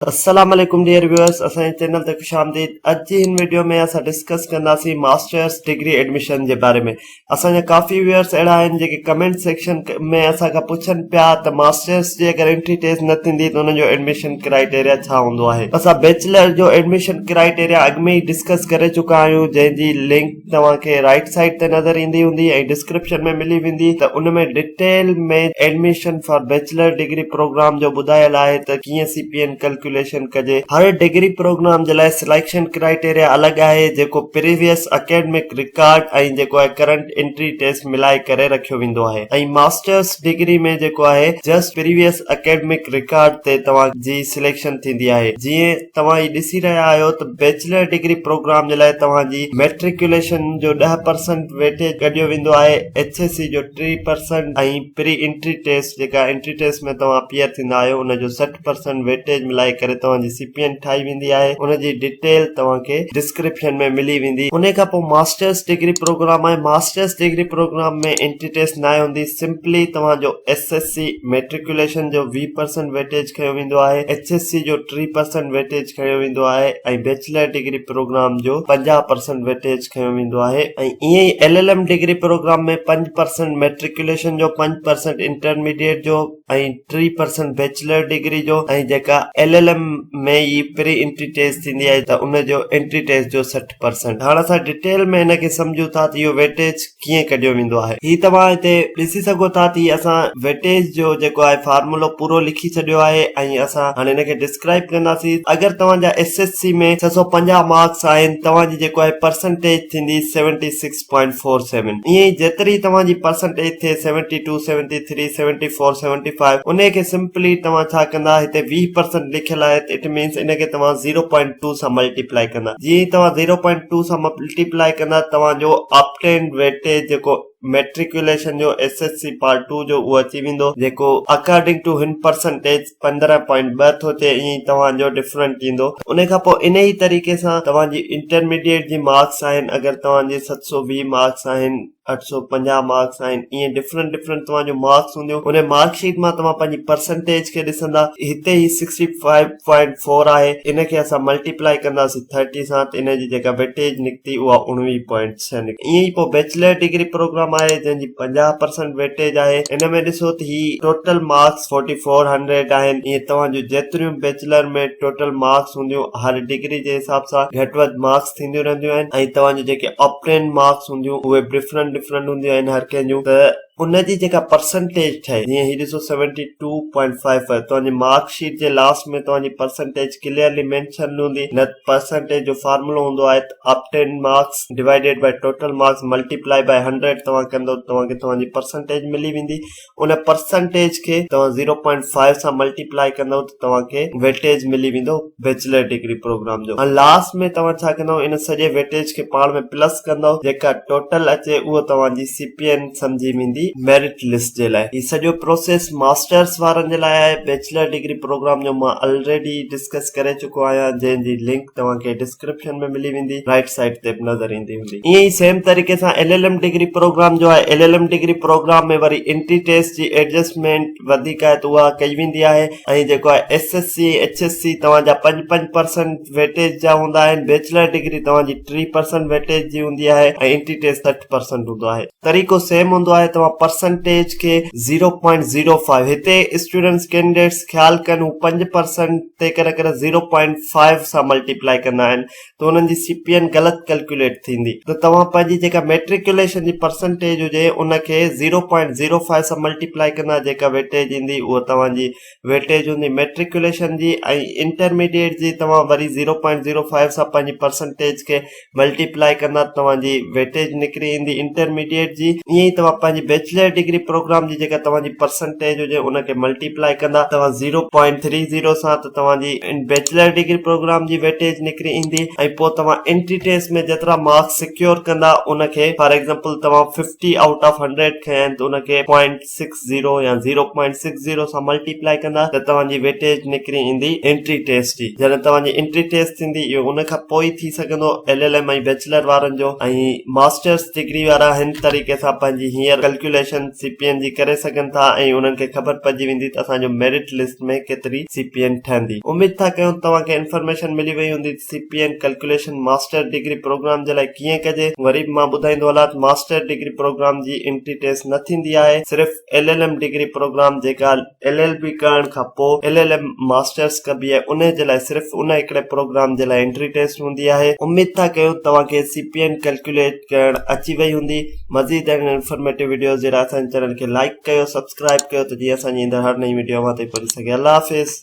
अस्सलाम वालेकुम dear viewers, असांजे चैनल ते खुश आमदीद। अॼु जी हिन वीडियो में असां डिस्कस कंदासीं मास्टर्स डिग्री एडमिशन जे बारे में। असांजा काफ़ी व्यूअर्स अहिड़ा आहिनि जेके कमेंट सेक्शन में असांखां पुछनि पिया त मास्टर्स जी अगरि एंट्री टेस्ट न थींदी त उनजो एडमिशन क्राइटेरिया छा हूंदो आहे। असां बैचलर जो एडमिशन क्राइटेरिया अॻु में ई डिस्कस करे चुका आहियूं, जंहिंजी लिंक तव्हांखे राइट साइड ते नज़र ईंदी हूंदी ऐं डिस्क्रिप्शन में मिली वेंदी। त उन में डिटेल में admission for bachelor degree program जो ॿुधायल आहे त कीअं CPN कैलकुलेशन कजे। हर डिग्री प्रोग्राम जे लाइ सिलेक्शन क्राइटेरिया अलॻि आहे, जेको प्रीवियस अकेडमिक रिकॉर्ड ऐं जेको आहे करंट एंट्री टेस्ट मिलाए करे रखियो वेंदो आहे। ऐं मास्टर्स डिग्री में जेको आहे जस्ट प्रीवियस अकेडमिक रिकॉर्ड ते तव्हांजी सिलेक्शन थींदी आहे। जीअं तव्हां ही ॾिसी रहिया आहियो त बैचलर डिग्री प्रोग्राम जे लाइ तव्हांजी मैट्रिकुलेशन जो 10% वेटेज कढियो वेंदो आहे, HSC जो 3% ऐं प्री एंट्री टेस्ट जेका एंट्री टेस्ट में तव्हां क्लियर थींदा आहियो उनजो 60% वेटेज मिलाए करे तव्हांजी CPN ठाही वेंदी आहे। उनजी डिटेल तव्हांखे डिस्क्रिप्शन में मिली वेंदी। उन खां पोइ मास्टर्स डिग्री प्रोग्राम आहे। मास्टर्स डिग्री प्रोग्राम में एंट्री टेस्ट न हूंदी, सिंपली तव्हांजो SSC मैट्रिकुलेशन जो 20% वेटेज खयो वेंदो आहे, HSC जो 3% वेटेज खयो वेंदो आहे ऐं बैचलर डिग्री प्रोग्राम जो 50% वेटेज खयो वेंदो आहे। ऐं ईअं ई LLM डिग्री प्रोग्राम में 5% मैट्रिकुलेशन जो, 5% इंटरमीडिएट जो ऐं 3% बैचलर डिग्री जो ऐं जेका LLM में ई प्री एंट्री टेस्ट थींदी आहे त उनजो एंट्री टेस्ट जो 60%। हाणे असां डिटेल में हिनखे सम्झूं था त इहो वेटेज कीअं कढियो वेंदो आहे। ही तव्हां हिते ॾिसी सघो था त असां वेटेज जो जेको आहे फार्मूलो पूरो लिखी छॾियो आहे ऐं असां हाणे हिनखे डिस्क्राइब कंदासीं। अगरि तव्हांजा SSC में 650 मार्क्स आहिनि, तव्हांजी जेको आहे परसेंटेज थींदी 76.47। ईअं ई जेतिरी तव्हांजी परसेंटेज थिए 72, 73, 74, 75 उनखे सिंपली तव्हां छा कंदा, हिते 20% लिखियल आहे त इट मीन्स इनखे तव्हां 0.2 सां मल्टीप्लाई कंदा। जीअं ई तव्हां 0.2 सां मल्टीप्लाई कंदा तव्हांजो ऑब्टेन्ड वेटेज जेको मैट्रिकुलेशन जो SSC पार्ट 2 जो उहो अची वेंदो, जेको अकॉर्डिंग टू हिन परसेंटेज 15.2 थो थिए। ईअं ई तव्हांजो डिफरेंट ईंदो। उन खां पोइ इन ई तरीक़े सां तव्हांजी इंटरमीडिएट जी मार्क्स आहिनि। अगरि तव्हांजे 720 मार्क्स आहिनि, 850 मार्क्स आहिनि, ईअं डिफरेंट तव्हांजो मार्क्स हूंदियूं। उन मार्कशीट मां तव्हां पंहिंजी परसेंटेज खे ॾिसंदा। हिते ही 65.4 आहे, इनखे असां मल्टीप्लाई कंदासीं 30 सां त इनजी जेका वेटेज निकिती उहा 19.6 निकिती। ईअं ई पोइ बैचलर डिग्री प्रोग्राम आहे जंहिंजी 50% वेटेज आहे। इन में ॾिसो त ही टोटल मार्क्स 4400 आहिनि। ईअं तव्हांजो जेतिरियूं बैचलर में टोटल मार्क्स हूंदियूं, हर डिग्री जे हिसाब सां घटि वधि मार्क्स थींदियूं रहंदियूं आहिनि ऐं तव्हांजी जेके ऑब्टेन मार्क्स हूंदियूं उहे डिफरेंट हूंदियूं आहिनि हर कंहिंजूं। त उनजी जेका परसेंटेज ठहे, जीअं ही ॾिसो 72.55, तव्हांजी मार्कशीट जे लास्ट में तव्हांजी परसेंटेज क्लियरली मेंशन हूंदी। न परसेंटेज जो फार्मूलो हूंदो आहे obtain marks divided by total marks multiply by 100 तव्हां कंदो, तव्हांखे तव्हांजी परसेंटेज मिली वेंदी। उन परसेंटेज खे तव्हां 0.5 सां मल्टीप्लाई कंदो त तव्हांखे वेटेज मिली वेंदो बैचलर डिग्री प्रोग्राम जो। ऐं लास्ट में तव्हां छा कंदो, इन सॼे वेटेज खे पाण में प्लस कंदो, जेका टोटल अचे उहो तव्हांजी CPN सम्झी वेंदी मेरिट लिस्ट जे लाइ। ही सॼो प्रोसेस मास्टर्स वारनि जे लाइ आहे। बैचलर डिग्री प्रोग्राम जो मां ऑलरेडी डिस्कस करे चुको आहियां, जंहिंजी लिंक तव्हांखे डिस्क्रिप्शन में मिली वेंदी, राइट साइड ते नज़र ईंदी हूंदी। ईअं ई सेम तरीक़े सां LLM डिग्री प्रोग्राम जो आहे। LLM डिग्री प्रोग्राम में वरी एंट्री टेस्ट जी एडजस्टमेंट वधीक आहे त उहा कई वेंदी आहे ऐं जेको आहे SSC HSC तव्हांजा 5% वेटेज जा हूंदा आहिनि। बैचलर डिग्री तव्हांजी 3% वेटेज जी हूंदी आहे ऐं एंट्री टेस्ट 60% हूंदो आहे। तरीक़ो सेम हूंदो आहे। तव्हां परसेंटेज खे 0.05, हिते स्टूडेंट्स कैंडिडेट्स ख्याल कनि हू 5% ते करे 0.5 सां मल्टीप्लाई कंदा आहिनि त उन्हनि जी CPN ग़लति कैलकुलेट थींदी। त तव्हां पंहिंजी जेका मैट्रिकुलेशन जी परसेंटेज हुजे उनखे 0.05 सां मल्टीप्लाई कंदा, जेका वेटेज ईंदी उहा तव्हांजी वेटेज हूंदी मैट्रिकुलेशन जी। ऐं इंटरमीडिएट जी तव्हां वरी 0.05 सां पंहिंजी परसेंटेज खे मल्टीप्लाई कंदा, तव्हांजी वेटेज निकिरी ईंदी इंटरमीडिएट जी। ईअं ई तव्हां पंहिंजी बैचलर डिग्री प्रोग्राम जी जेका तव्हांजी परसेंटेज हुजे उनखे मल्टीप्लाई कंदा तव्हां 0.30 सां त तव्हांजी बैचलर डिग्री प्रोग्राम जी वेटेज निकिरी ईंदी। ऐं पोइ तव्हां एंट्री टेस्ट में जेतिरा मार्क्स सिक्योर कंदा उनखे, फॉर एग्जांपल तव्हां 50 आउट ऑफ 100 खया आहिनि त उनखे 0.60 या 0.60 सां मल्टीप्लाई कंदा त तव्हांजी वेटेज निकिरी ईंदी एंट्री टेस्ट जी। जॾहिं तव्हांजी एंट्री टेस्ट थींदी इहो उन खां पोइ ई थी सघंदो LLM ऐं बैचलर वारनि जो। ऐं मास्टर्स डिग्री वारा हिन तरीक़े सां पंहिंजी हींअर कैलकुलेशन CPN जी करे सघनि था ऐं उन्हनि खे ख़बर पइजी वेंदी त असांजो मेरिट लिस्ट में केतिरी CPN ठहंदी। उम्मीद था कयूं तव्हांखे इंफॉर्मेशन मिली वई हूंदी CPN calculation master degree program जे लाइ कीअं कजे। वरी बि मां ॿुधाईंदो हलां मास्टर डिग्री प्रोग्राम जी एंट्री टेस्ट न थींदी आहे, सिर्फ़ LLM डिग्री प्रोग्राम जेका LLB करण खां पोइ LLM मास्टर्स कबी आहे उन जे लाइ सिर्फ़ उन हिकिड़े प्रोग्राम जे लाइ एंट्री टेस्ट हूंदी आहे। उम्मीद था कयूं तव्हांखे CPN कैलकुलेट करण अची वई हूंदी। मज़ीद इंफॉर्मेटिव वीडियोस जे लाइ असांजे चैनल खे लाइक कयो, सब्सक्राइब कयो त जीअं असांजी ईंदड़ हर नई वीडियो अव्हां ताईं पहुची सघे। अल्लाह हाफ़िज़।